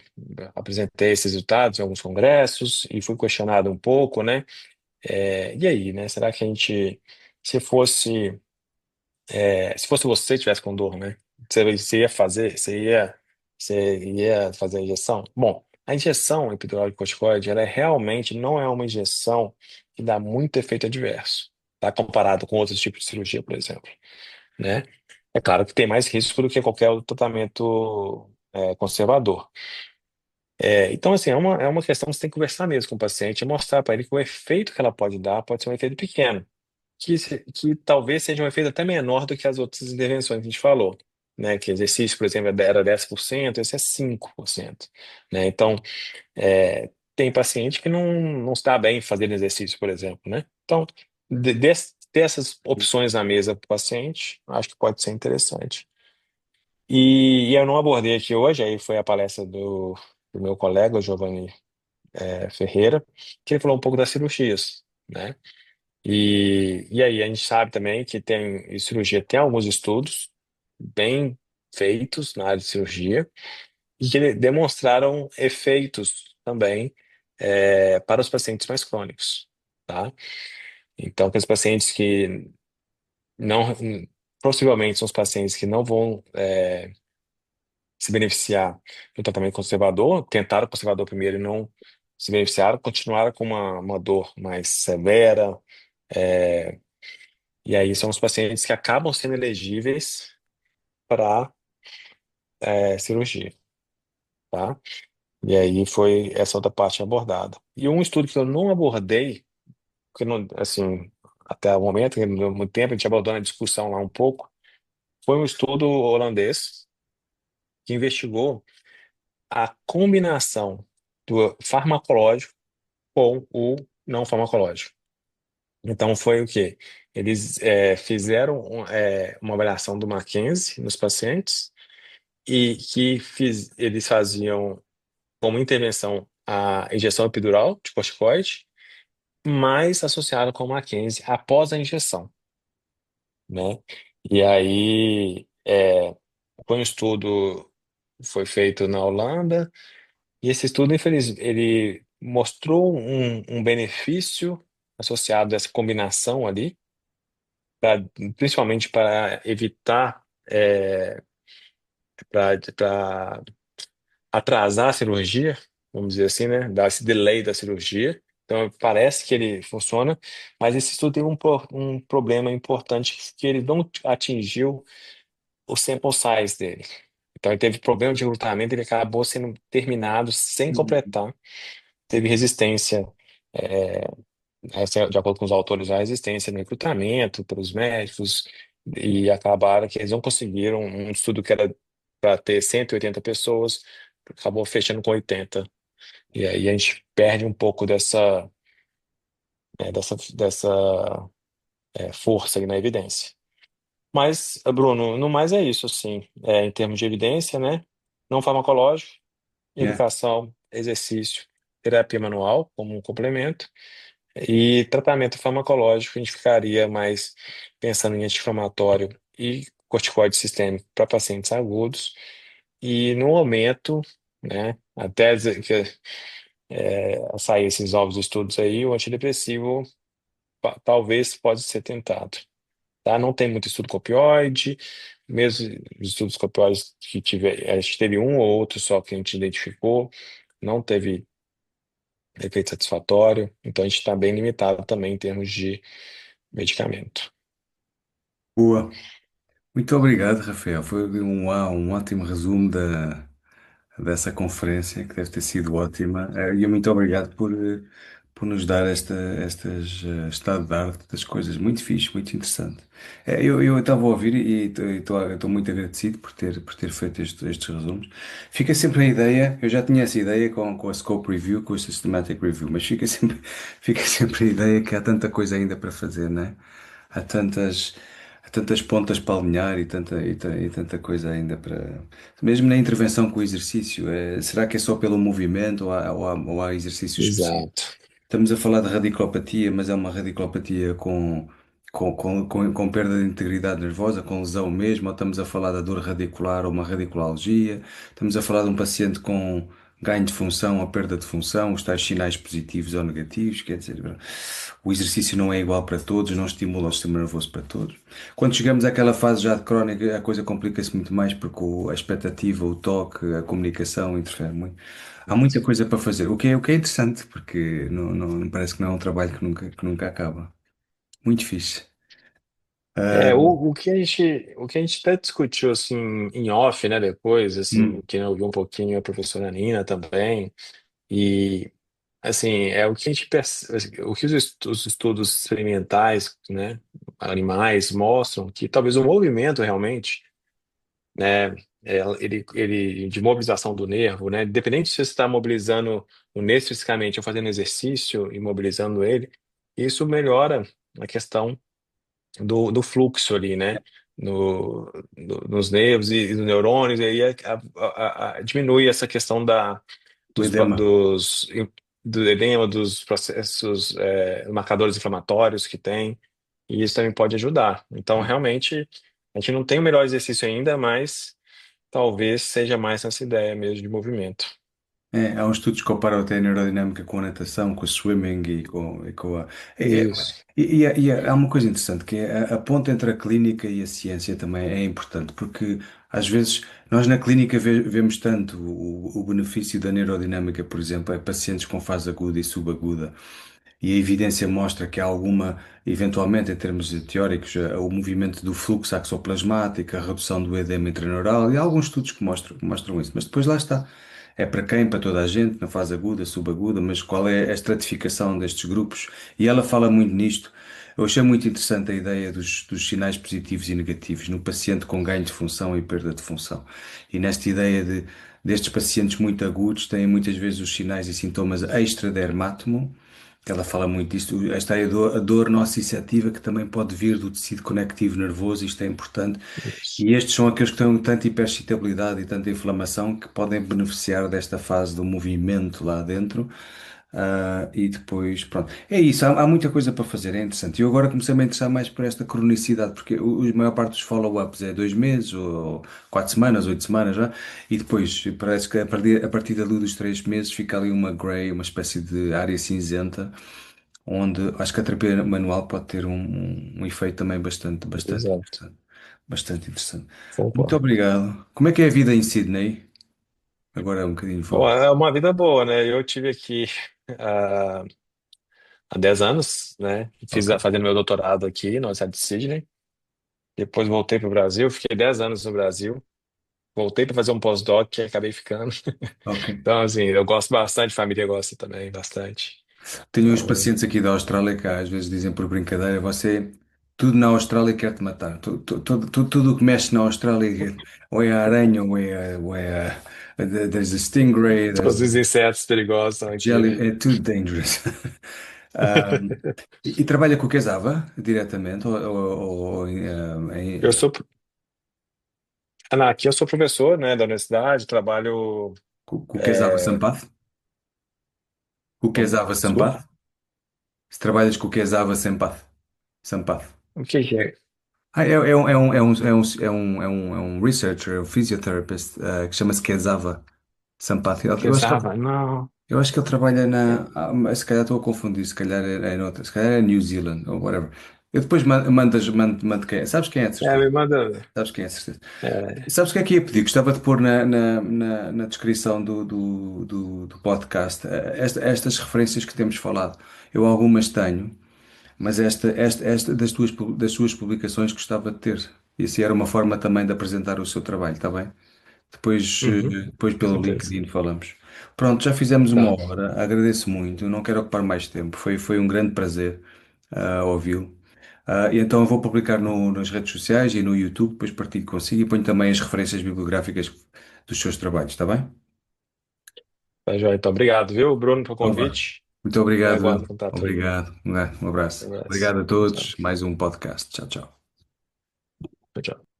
apresentei esses resultados em alguns congressos e fui questionado um pouco, né? E aí, né? Será que a gente, se fosse, se fosse você que tivesse com dor, né? Você ia fazer, você ia fazer a injeção? Bom, a injeção epidural de corticoide, ela realmente não é uma injeção que dá muito efeito adverso, tá? Comparado com outros tipos de cirurgia, por exemplo, né? É claro que tem mais risco do que qualquer outro tratamento conservador. Então, assim, é uma questão que você tem que conversar mesmo com o paciente e mostrar para ele que o efeito que ela pode dar pode ser um efeito pequeno, que talvez seja um efeito até menor do que as outras intervenções que a gente falou, né? Que exercício, por exemplo, era 10%, esse é 5%, né? Então, tem paciente que não está bem fazendo exercício, por exemplo, né? Então, ter essas opções na mesa para o paciente, acho que pode ser interessante. E eu não abordei aqui hoje, aí foi a palestra do meu colega, o Giovanni Ferreira, que ele falou um pouco das cirurgias, né? E aí a gente sabe também que em cirurgia tem alguns estudos bem feitos na área de cirurgia e que demonstraram efeitos também para os pacientes mais crônicos, tá? Então, aqueles pacientes que não, possivelmente são os pacientes que não vão se beneficiar do tratamento conservador, tentaram o conservador primeiro e não se beneficiaram, continuaram com uma dor mais severa, é, e aí são os pacientes que acabam sendo elegíveis para cirurgia, tá? E aí foi essa outra parte abordada. E um estudo que eu não abordei, porque não, assim, até o momento, que não deu muito tempo, a gente abordou na discussão lá um pouco, foi um estudo holandês que investigou a combinação do farmacológico com o não farmacológico. Então foi o quê? Eles fizeram uma avaliação do Mackenzie nos pacientes e eles faziam como intervenção a injeção epidural de corticoide, mais associado com o Mackenzie após a injeção, né? E aí foi um estudo foi feito na Holanda e esse estudo ele mostrou um benefício associado a essa combinação ali, principalmente para evitar para atrasar a cirurgia, vamos dizer assim, né? Dar esse delay da cirurgia. Então, parece que ele funciona, mas esse estudo teve um problema importante que ele não atingiu o sample size dele. Então, ele teve problema de recrutamento, ele acabou sendo terminado sem completar. Teve resistência, é, de acordo com os autores, a resistência no recrutamento pelos médicos, e acabaram que eles não conseguiram um estudo que era para ter 180 pessoas, acabou fechando com 80. E aí a gente perde um pouco dessa força aí na evidência. Mas, Bruno, no mais é isso, assim, em termos de evidência, né? Não farmacológico, Yeah. indicação, exercício, terapia manual como um complemento, e tratamento farmacológico, a gente ficaria mais pensando em anti-inflamatório e corticoide sistêmico para pacientes agudos, e no momento, né, até sair esses novos estudos aí, o antidepressivo talvez pode ser tentado, tá? Não tem muito estudo com opioide, mesmo os estudos com opioides que a gente teve um ou outro só que a gente identificou, não teve efeito satisfatório, então a gente está bem limitado também em termos de medicamento. Boa. Muito obrigado, Rafael. Foi um ótimo resumo dessa conferência, que deve ter sido ótima. E muito obrigado por nos dar estas estado de arte das coisas. Muito fixe, muito interessante. Eu estava a ouvir e estou muito agradecido por ter feito estes resumos. Fica sempre a ideia, eu já tinha essa ideia com a Scope Review, com a Systematic Review, mas fica sempre a ideia que há tanta coisa ainda para fazer, né? Há tantas. há tantas pontas para alinhar e tanta coisa ainda para. Mesmo na intervenção com o exercício, será que é só pelo movimento ou há exercícios específicos? Exato. Estamos a falar de radiculopatia, mas é uma radiculopatia com perda de integridade nervosa, com lesão mesmo, ou estamos a falar da dor radicular ou uma radiculalgia, estamos a falar de um paciente com ganho de função ou perda de função, os tais sinais positivos ou negativos, quer dizer, o exercício não é igual para todos, não estimula o sistema nervoso para todos. Quando chegamos àquela fase já de crónica, a coisa complica-se muito mais porque a expectativa, o toque, a comunicação interfere muito. Há muita coisa para fazer, o que é interessante, porque não parece que não é um trabalho que nunca acaba. Muito fixe. É, Ah, o que a gente até discutiu assim em off, né, depois, assim, hum, que eu ouvi um pouquinho a professora Nina também, e assim, é o que a gente o que os estudos experimentais, né, animais mostram que talvez o movimento realmente, né, ele de mobilização do nervo, né, independente se você está mobilizando o nervo especificamente ou fazendo exercício e mobilizando ele, isso melhora a questão do fluxo ali, né? Nos nervos e nos neurônios, e aí diminui essa questão o dos, edema. dos, do edema, dos processos, marcadores inflamatórios que tem, e isso também pode ajudar. Então, realmente, a gente não tem o melhor exercício ainda, mas talvez seja mais essa ideia mesmo de movimento. Há uns estudos que comparam até a neurodinâmica com a natação, com o swimming e com a. é- é- Isso, há uma coisa interessante que é a ponte entre a clínica e a ciência também é importante, porque às vezes nós na clínica vemos tanto o benefício da neurodinâmica, por exemplo, é pacientes com fase aguda e subaguda. E a evidência mostra que há alguma, eventualmente, em termos teóricos, o movimento do fluxo axoplasmático, a redução do edema intraneural, e há alguns estudos que mostram isso. Mas depois lá está. É para quem? Para toda a gente, na fase aguda, subaguda, mas qual é a estratificação destes grupos? E ela fala muito nisto. Eu achei muito interessante a ideia dos sinais positivos e negativos no paciente com ganho de função e perda de função. E nesta ideia destes pacientes muito agudos, têm muitas vezes os sinais e sintomas extradermátomo. Ela fala muito disto, esta é a dor nociceptiva que também pode vir do tecido conectivo nervoso, isto é importante. isso. E estes são aqueles que têm tanta hiperexcitabilidade e tanta inflamação que podem beneficiar desta fase do movimento lá dentro. E depois, pronto. É isso, há muita coisa para fazer, é interessante. E eu agora comecei a me interessar mais por esta cronicidade, porque a maior parte dos follow-ups é 2 meses, ou 4 semanas, 8 semanas, já. E depois parece que a partir dali dos 3 meses fica ali uma grey, uma espécie de área cinzenta, onde acho que a terapia manual pode ter um efeito também bastante, bastante Exato. interessante. Bastante interessante. Muito Concordo. obrigado. Como é que é a vida em Sydney? Agora é um bocadinho Bom, fora. é uma vida boa, né? Eu tive aqui ah, há 10 anos, né? Ok, Fazendo meu doutorado aqui na Universidade de Sydney. Depois voltei para o Brasil, fiquei 10 anos no Brasil. Voltei para fazer um pós-doc e acabei ficando. ok. Então, assim, eu gosto bastante, família gosta também, bastante. Tenho uns Então, pacientes aqui da Austrália que às vezes dizem por brincadeira: você, tudo na Austrália quer-te matar. Tudo o que mexe na Austrália, ou é a aranha, There's a stingray, todos there's os a insetos perigosos estão aqui, jelly, né? é tudo dangerous. Um, e trabalha com o Quesava diretamente? Eu sou, aqui eu sou professor, né, da universidade, trabalho. Com o Quesava é, Sampath? Com o Quesava Desculpa, Sampath? Se trabalhas com o Quesava Sampath? Sampath. o que que é? É um researcher, um physiotherapist, que chama-se Kezava Sampath. Eu acho que ele, Pensava, não. eu acho que ele trabalha É, se calhar estou a confundir, se calhar é noutra, se calhar é New Zealand ou whatever. Eu depois mando quem é. Sabes quem é, de certeza? me manda. Sabes quem é, de certeza? É, Sabes o que é que ia pedir? Gostava de pôr na descrição do podcast estas referências que temos falado. Eu algumas tenho. Mas esta das suas publicações gostava de ter. E assim era uma forma também de apresentar o seu trabalho, está bem? Depois, uhum, depois com pelo certeza. LinkedIn falamos. Pronto, já fizemos uma Tá. hora. Agradeço muito. Não quero ocupar mais tempo. Foi um grande prazer ouvi-lo. E então eu vou publicar nas redes sociais e no YouTube, depois partilho consigo e ponho também as referências bibliográficas dos seus trabalhos, está bem? Tá, joia. Então, obrigado, viu, Bruno, pelo Então vá. convite. Muito E obrigado, aguardo o eu. contato aí. Obrigado. Um abraço. Um abraço. Obrigado a Tchau. todos. Mais um podcast. Tchau, tchau. Tchau, tchau.